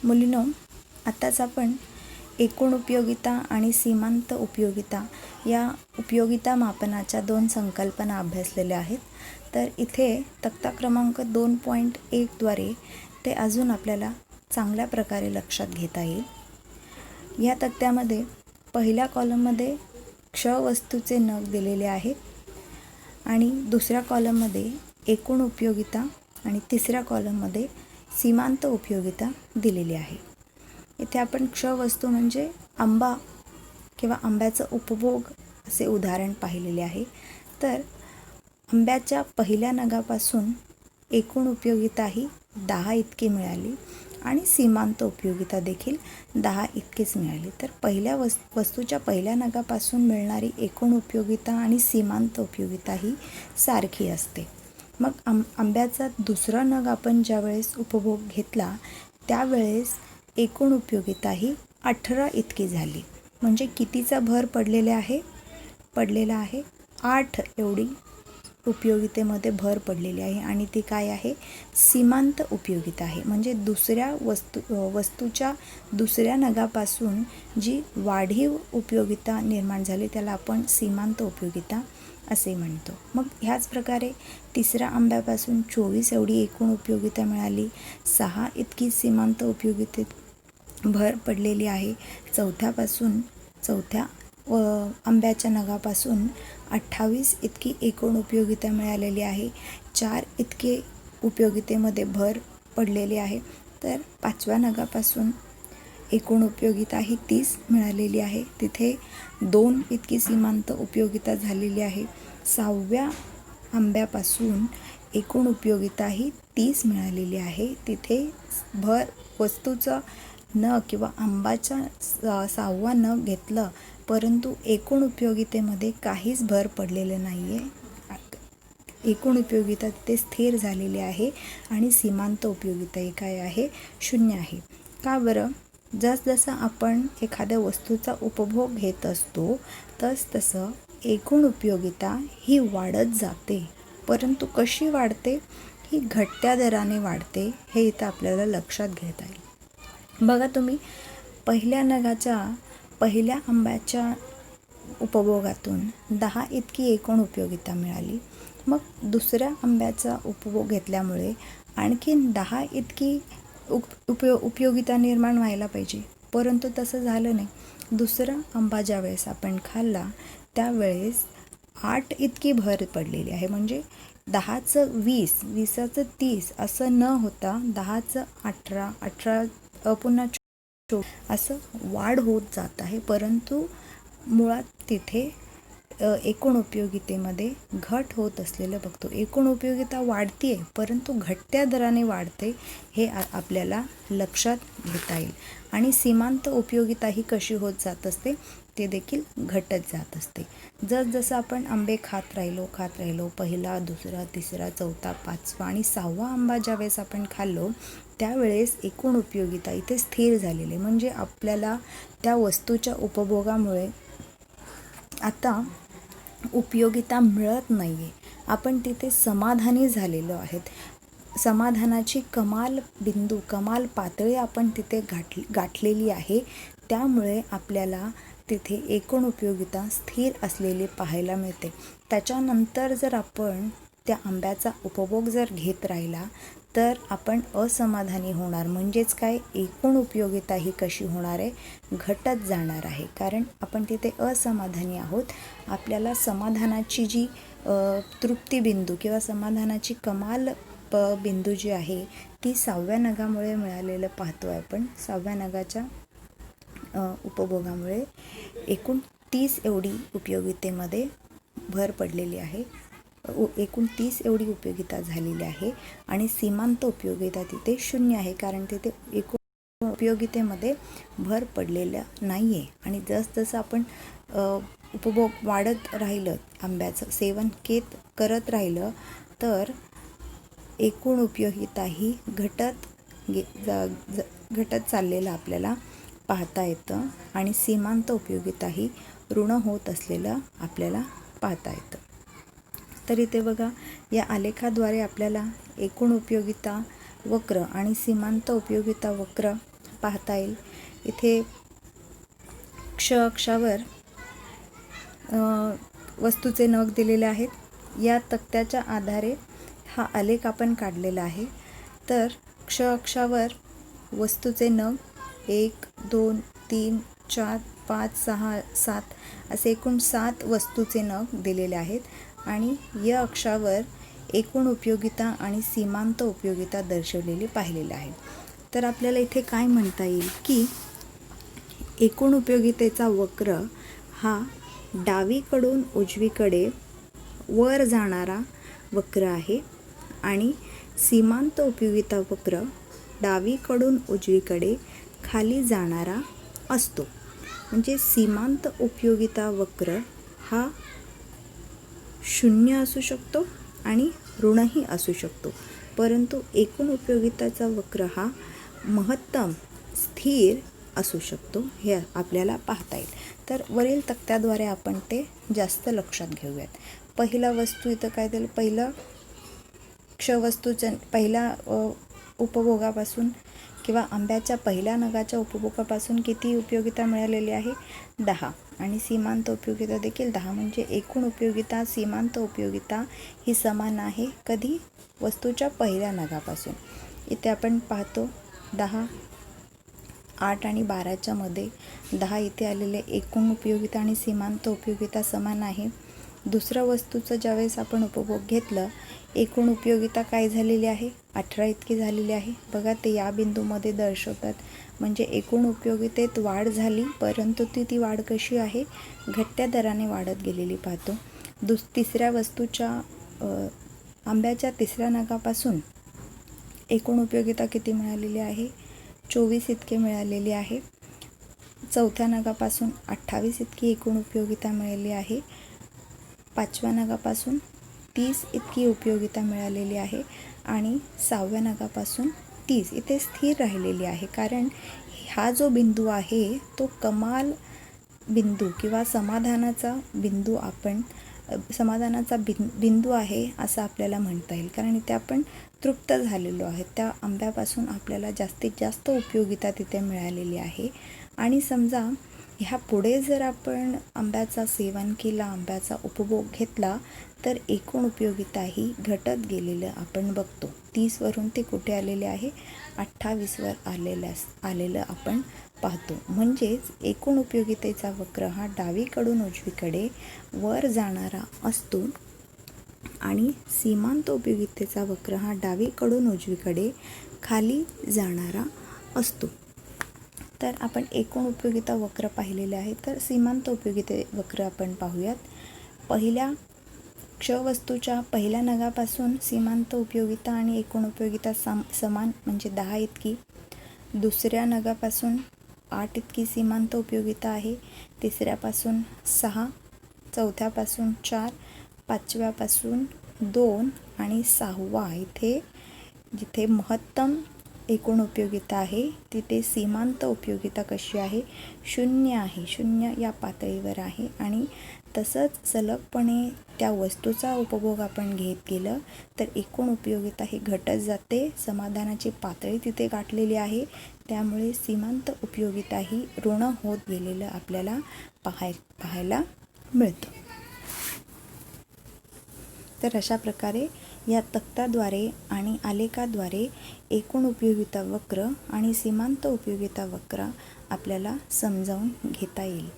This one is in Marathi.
मुलींनो, आताच आपण एकूण उपयोगिता आणि सीमांत उपयोगिता या उपयोगिता मापनाच्या 2 संकल्पना अभ्यासलेल्या आहेत. तर इथे तक्ता क्रमांक 2.1 द्वारे ते अजून आपल्याला चांगल्या प्रकारे लक्षात घेता येईल. या तक्त्यामध्ये पहिल्या कॉलममध्ये क्ष वस्तूचे नग दिलेले आहेत आणि दुसऱ्या कॉलममध्ये एकूण उपयोगिता आणि तिसऱ्या कॉलममध्ये सीमांत उपयोगिता दिलेली आहे. इथे आपण क्ष वस्तू म्हणजे आंबा किंवा आंब्याचं उपभोग असे उदाहरण पाहिलेले आहे. तर आंब्याच्या पहिल्या नगापासून एकूण उपयोगिता ही 10 इतकी मिळाली आणि सीमांत उपयोगिता देखील 10 इतकीच मिळाली. तर पहिल्या वस्तूच्या पहिल्या नगापासून मिळणारी एकूण उपयोगिता आणि सीमांत उपयोगिता ही सारखी असते. मग आंब्याचा दुसरा नग आपण ज्यावेळेस उपभोग घेतला त्यावेळेस एकूण उपयोगिता ही 18 इतकी झाली. म्हणजे कितीचा भर पडलेला आहे 8 एवढी उपयोगितेमध्ये भर पडलेली आहे आणि ती काय आहे, सीमांत उपयोगिता आहे. म्हणजे दुसऱ्या वस्तूच्या दुसऱ्या नगापासून जी वाढीव उपयोगिता निर्माण झाली त्याला आपण सीमांत उपयोगिता असे म्हणतो. मग ह्याच प्रकारे तिसऱ्या आंब्यापासून 24 एवढी एकूण उपयोगिता मिळाली, 6 इतकी सीमांत उपयोगितेत भर पडलेली आहे. चौथ्या आंब्याच्या नगापासून 28 इतकी एकूण उपयोगिता मिळालेली आहे, 4 इतके उपयोगितेमध्ये भर पडलेली आहे. तर 5व्या नगापासून एकूण उपयोगिता ही 30 मिळालेली आहे, तिथे 2 इतकी सीमांत उपयोगिता झालेली आहे. 6व्या आंब्यापासून एकूण उपयोगिता ही 30 मिळालेली आहे, तिथे भर वस्तूचं नग किंवा आंबाच्या 6वा नग घेतलं परंतु एकूण उपयोगितेमध्ये काहीच भर पडलेलं नाही आहे. एकूण उपयोगिता ते स्थिर झालेली आहे आणि सीमांत उपयोगिता ही काय आहे, 0 आहे. का बरं? जसजसं आपण एखाद्या वस्तूचा उपभोग घेत असतो तसं एकूण उपयोगिता ही वाढत जाते. परंतु कशी वाढते? ही घटत्या दराने वाढते. हे इथं आपल्याला लक्षात घेता येईल. बघा तुम्ही, पहिल्या आंब्याच्या उपभोगातून 10 इतकी एकूण उपयोगिता मिळाली. मग दुसऱ्या आंब्याचा उपभोग घेतल्यामुळे आणखीन 10 इतकी उपयोगिता निर्माण व्हायला पाहिजे, परंतु तसं झालं नाही. दुसरा आंबा ज्यावेळेस आपण खाल्ला त्यावेळेस 8 इतकी भर पडलेली आहे. म्हणजे 10चं 20, 20चं 30 असं न होता 10चं 18, 18 पुन्हा असं वाढ होत जात आहे. परंतु मुळात तिथे एकूण उपयोगितेमध्ये घट होत असलेलं बघतो. एकूण उपयोगिता वाढते परंतु घटत्या दराने वाढते, हे आपल्याला लक्षात घेता येईल. आणि सीमांत उपयोगिता ही कशी होत जात असते, ते देखील घटत जात असते. जसजसं आपण आंबे खात राहिलो पहिला, दुसरा, तिसरा, चौथा, 5वा आणि 6वा आंबा ज्यावेळेस आपण खाल्लो त्यावेळेस एकूण उपयोगिता इथे स्थिर झालेली. म्हणजे आपल्याला त्या वस्तूच्या उपभोगामुळे आता उपयोगिता मिळत नाही आहे, आपण तिथे समाधानी झालेलो आहेत. समाधानाची कमाल पातळी आपण तिथे गाठलेली आहे. त्यामुळे आपल्याला तिथे एकूण उपयोगिता स्थिर असलेली पाहायला मिळते. त्याच्यानंतर जर आपण त्या आंब्याचा उपभोग जर घेत राहिला तर आपण असमाधानी होणार. म्हणजेच काय, एकूण उपयोगिता ही कशी होणार आहे, घटत जाणार आहे. कारण आपण तिथे असमाधानी आहोत. आपल्याला समाधानाची जी तृप्तिबिंदू किंवा समाधानाची कमाल बिंदू जी आहे ती 6व्या नगामुळे मिळालेलं पाहतो आहे आपण. 6व्या नगाच्या उपभोगामुळे एकूण 30 एवढी उपयोगितेमध्ये भर पडलेली आहे. एकूण 30 एवढी उपयोगिता झालेली आहे आणि सीमांत उपयोगिता तिथे 0 आहे, कारण तिथे एकूण उपयोगितेमध्ये भर पडलेला नाही आहे. आणि जसजसं आपण उपभोग वाढत राहिलं, आंब्याचं सेवन करत राहिलं तर एकूण उपयोगिता ही घटत चाललेलं आपल्याला पाहता येतं आणि सीमांत उपयोगिता ही ऋण होत असलेलं आपल्याला पाहता येतं. तर इथे बघा, या आलेखाद्वारे आपल्याला एकूण उपयोगिता वक्र आणि सीमांत उपयोगिता वक्र पाहता येईल. इथे क्ष अक्षावर वस्तूचे नग दिलेले आहेत. या तक्त्याच्या आधारे हा आलेख आपण काढलेला आहे. तर क्ष अक्षावर वस्तूचे नग 1 2 3 4 5 6 7 असे एकूण 7 वस्तूचे नग दिलेले आहेत आणि या अक्षावर एकूण उपयोगिता आणि सीमांत उपयोगिता दर्शवलेली पाहिलेली आहे. तर आपल्याला इथे काय म्हणता येईल की एकूण उपयोगितेचा वक्र हा डावीकडून उजवीकडे वर जाणारा वक्र आहे आणि सीमांत उपयोगिता वक्र डावीकडून उजवीकडे खाली जाणारा असतो. म्हणजे सीमांत उपयोगिता वक्र हा 0 असू शकतो आणि ऋणही असू शकतो, परंतु एकूण उपयोगिताचा वक्र हा महत्तम स्थिर असू शकतो, हे आपल्याला पाहता येईल. तर वरील तक्त्याद्वारे आपण ते जास्त लक्षात घेऊयात. पहिला वस्तू इथं काय दिलं, पहिलं क्षवस्तूच्या पहिल्या उपभोगापासून किंवा आंब्याच्या पहिल्या नगाच्या उपभोगापासून किती उपयोगिता मिळालेली आहे, 10 आणि सीमांत उपयोगिता देखील 10. म्हणजे एकूण उपयोगिता सीमांत उपयोगिता ही समान आहे. कधी, वस्तूच्या पहिल्या नगापासून. इथे आपण पाहतो 10, 8 आणि 12च्या मध्ये 10 इथे आलेले एकूण उपयोगिता आणि सीमांत उपयोगिता समान आहे. दुसऱ्या वस्तूचं ज्यावेळेस आपण उपभोग घेतलं, एकूण उपयोगिता काय झालेली आहे, 18 इतकी झालेली आहे. बघा ते या बिंदूमध्ये दर्शवतात. म्हणजे एकूण उपयोगितेत वाढ झाली, परंतु ती वाढ कशी आहे, घटत्या दराने वाढत गेलेली पाहतो. तिसऱ्या वस्तूच्या आंब्याच्या तिसऱ्या नगापासून एकूण उपयोगिता किती मिळालेली आहे, 24 इतके मिळालेली आहे. चौथ्या नगापासून 28 इतकी एकूण उपयोगिता मिळाली आहे. 5व्या नगापासून 30 इतकी उपयोगिता मिळालेली आहे आणि 6व्या नगापासून 30 इथे स्थिर राहिलेली आहे. कारण हा जो बिंदू आहे तो कमाल बिंदू किंवा समाधानाचा बिंदू आहे असं आपल्याला म्हणता येईल. कारण इथे आपण तृप्त झालेलो आहे. त्या आंब्यापासून आपल्याला जास्तीत जास्त उपयोगिता तिथे मिळालेली आहे. आणि समजा ह्या पुढे जर आपण आंब्याचा सेवन केला, आंब्याचा उपभोग घेतला, तर एकूण उपयोगिता ही घटत गेलेलं आपण बघतो. 30 वरून ते कुठे आलेले आहे, 28वर आलेलं आपण पाहतो. म्हणजेच एकूण उपयोगितेचा वक्र हा डावीकडून उजवीकडे वर जाणारा असतो आणि सीमांत उपयोगितेचा वक्र हा डावीकडून उजवीकडे खाली जाणारा असतो. तर आपण एकूण उपयोगिता वक्र पाहिलेले आहे. तर सीमांत उपयोगिते वक्र आपण पाहूयात. पहिल्या क्षवस्तूच्या पहिल्या नगापासून सीमांत उपयोगिता आणि एकूण उपयोगिता समान, म्हणजे 10 इतकी. दुसऱ्या नगापासून 8 इतकी सीमांत उपयोगिता आहे. तिसऱ्यापासून 6, चौथ्यापासून 4, 5व्यापासून 2 आणि 6वा इथे जिथे महत्तम एकूण उपयोगिता आहे तिथे सीमांत उपयोगिता कशी आहे, 0 आहे. 0 या पातळीवर आहे. आणि तसंच सलगपणे त्या वस्तूचा उपभोग आपण घेत गेलं तर एकूण उपयोगिता ही घटत जाते. समाधानाची पातळी तिथे गाठलेली आहे. त्यामुळे सीमांत उपयोगिता ही ऋण होत गेलेलं आपल्याला पाहायला मिळतं. तर अशा प्रकारे या तक्त्याद्वारे आणि आलेखाद्वारे एकूण उपयोगिता वक्र आणि सीमांत उपयोगिता वक्र आपल्याला समजावून घेता येईल.